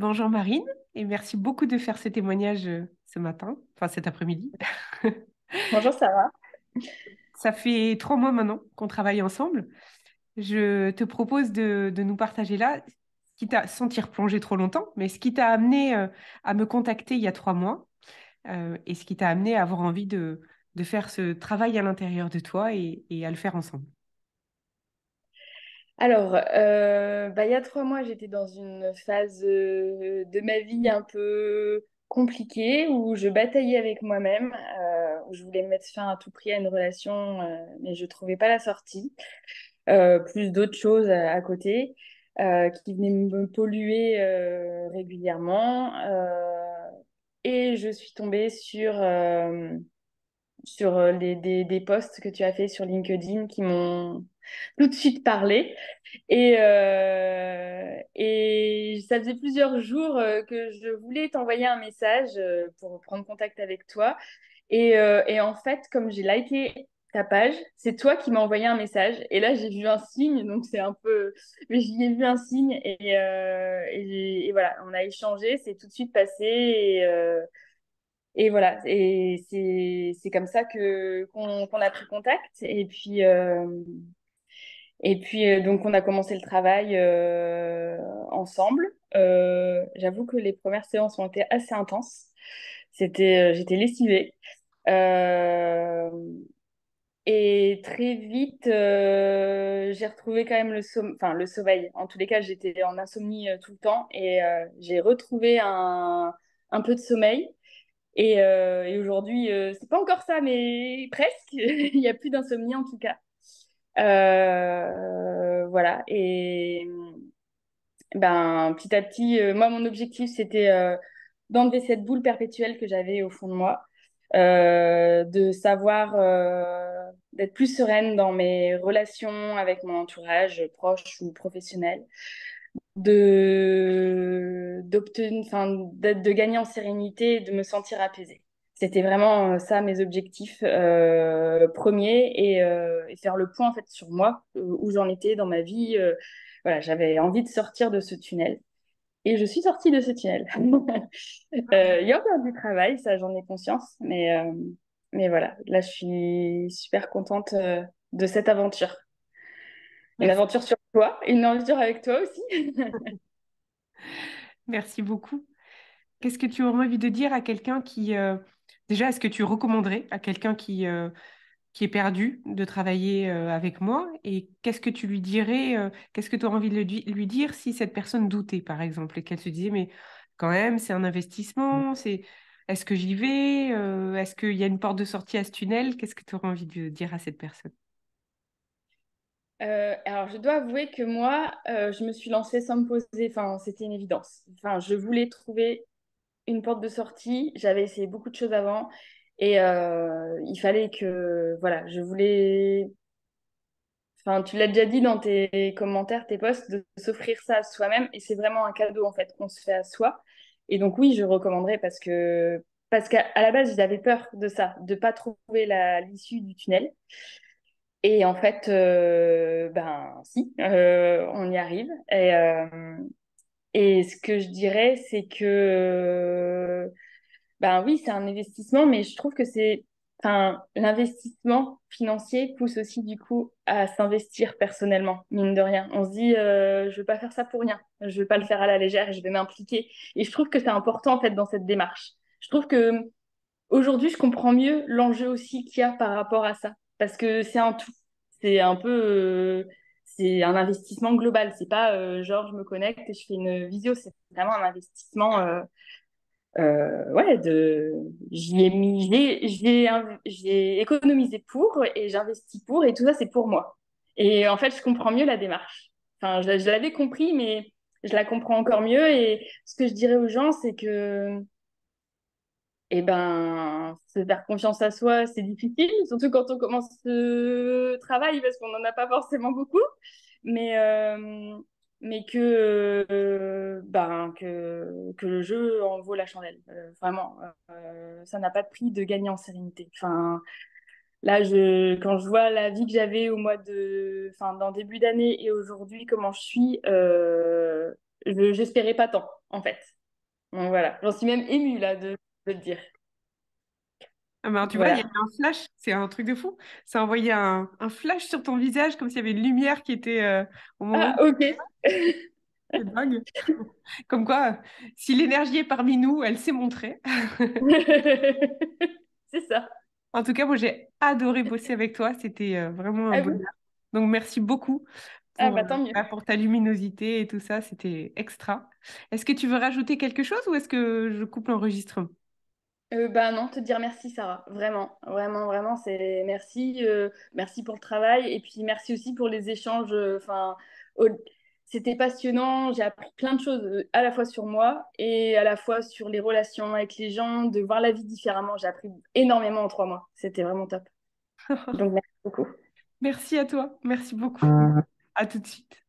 Bonjour Marine, et merci beaucoup de faire ce témoignage ce matin, enfin cet après-midi. Bonjour Sarah. Ça fait 3 mois maintenant qu'on travaille ensemble. Je te propose de nous partager là, ce qui t'a, sans t'y replonger trop longtemps, mais ce qui t'a amené à me contacter il y a 3 mois et ce qui t'a amené à avoir envie de faire ce travail à l'intérieur de toi et à le faire ensemble. Alors, il y a 3 mois, j'étais dans une phase de ma vie un peu compliquée où je bataillais avec moi-même, où je voulais mettre fin à tout prix à une relation, mais je trouvais pas la sortie. Plus d'autres choses à côté qui venaient me polluer régulièrement. Et je suis tombée sur des posts que tu as fait sur LinkedIn qui m'ont tout de suite parlé. Et ça faisait plusieurs jours que je voulais t'envoyer un message pour prendre contact avec toi. Et en fait, comme j'ai liké ta page, c'est toi qui m'as envoyé un message. Et là, j'ai vu un signe, donc c'est un peu... Mais j'y ai vu un signe et voilà, on a échangé, c'est tout de suite passé. Et voilà, et c'est comme ça qu'on a pris contact. Et puis, donc, on a commencé le travail ensemble. J'avoue que les premières séances ont été assez intenses. J'étais lessivée. Euh, et très vite, j'ai retrouvé quand même enfin, le sommeil. En tous les cas, j'étais en insomnie tout le temps et j'ai retrouvé un peu de sommeil. Et aujourd'hui, c'est pas encore ça, mais presque. Il n'y a plus d'insomnie en tout cas. Voilà. Et ben, petit à petit, moi, mon objectif, c'était d'enlever cette boule perpétuelle que j'avais au fond de moi, de savoir d'être plus sereine dans mes relations avec mon entourage, proche ou professionnel, de gagner en sérénité et de me sentir apaisée. C'était vraiment ça mes objectifs premiers et faire le point en fait sur moi, où j'en étais dans ma vie. Voilà, j'avais envie de sortir de ce tunnel et je suis sortie de ce tunnel. Il y a encore du travail, ça j'en ai conscience, mais voilà, là je suis super contente de cette aventure. Une Merci. aventure sur toi, une aventure avec toi aussi. Merci beaucoup. Qu'est-ce que tu aurais envie de dire à quelqu'un qui, déjà, est-ce que tu recommanderais à quelqu'un qui est perdu de travailler avec moi? Et qu'est-ce que tu lui dirais, qu'est-ce que tu aurais envie de lui dire si cette personne doutait, par exemple, et qu'elle se disait, mais quand même, c'est un investissement, est-ce que j'y vais? Est-ce qu'il y a une porte de sortie à ce tunnel? Qu'est-ce que tu aurais envie de dire à cette personne? Alors, je dois avouer que moi, je me suis lancée sans me poser. Enfin, c'était une évidence. Enfin, je voulais trouver une porte de sortie. J'avais essayé beaucoup de choses avant. Et il fallait que, voilà, je voulais. Enfin, tu l'as déjà dit dans tes commentaires, tes posts, de s'offrir ça à soi-même. Et c'est vraiment un cadeau, en fait, qu'on se fait à soi. Et donc, oui, je recommanderais parce qu'à la base, j'avais peur de ça, de pas trouver l'issue du tunnel. Et en fait, ben si, on y arrive. Et ce que je dirais, c'est que, ben oui, c'est un investissement, mais je trouve que enfin, l'investissement financier pousse aussi du coup à s'investir personnellement, mine de rien. On se dit, je veux pas faire ça pour rien, je veux pas le faire à la légère et je vais m'impliquer. Et je trouve que c'est important en fait dans cette démarche. Je trouve que aujourd'hui, je comprends mieux l'enjeu aussi qu'il y a par rapport à ça, parce que c'est un tout. C'est un peu, c'est un investissement global. C'est pas genre je me connecte et je fais une visio. C'est vraiment un investissement. Ouais, j'y ai mis, j'ai économisé pour et j'investis pour et tout ça c'est pour moi. Et en fait, je comprends mieux la démarche. Enfin, je l'avais compris, mais je la comprends encore mieux. Et ce que je dirais aux gens, c'est que eh ben, se faire confiance à soi, c'est difficile, surtout quand on commence ce travail, parce qu'on n'en a pas forcément beaucoup, mais, euh, mais que le jeu en vaut la chandelle. Vraiment, ça n'a pas de prix de gagner en sérénité. Enfin, là, quand je vois la vie que j'avais au mois de, enfin, dans début d'année et aujourd'hui, comment je suis, j'espérais pas tant, en fait. Donc voilà, j'en suis même émue là de le dire. Ah ben, tu vois, il y a eu Voilà. un flash, c'est un truc de fou. Ça a envoyé un flash sur ton visage, comme s'il y avait une lumière qui était au moment Ah, où ok. c'est dingue. Comme quoi, si l'énergie est parmi nous, elle s'est montrée. C'est ça. En tout cas, moi, j'ai adoré bosser avec toi. C'était vraiment un À vous? bonheur. Donc, merci beaucoup Ah pour, bah tant mieux. pour ta luminosité et tout ça. C'était extra. Est-ce que tu veux rajouter quelque chose ou est-ce que je coupe l'enregistrement? Bah non, te dire merci Sarah, vraiment, vraiment, vraiment, c'est merci, merci pour le travail et puis merci aussi pour les échanges. Enfin, c'était passionnant, j'ai appris plein de choses à la fois sur moi et à la fois sur les relations avec les gens, de voir la vie différemment. J'ai appris énormément en 3 mois, c'était vraiment top. Donc merci beaucoup. Merci à toi. Merci beaucoup. À tout de suite.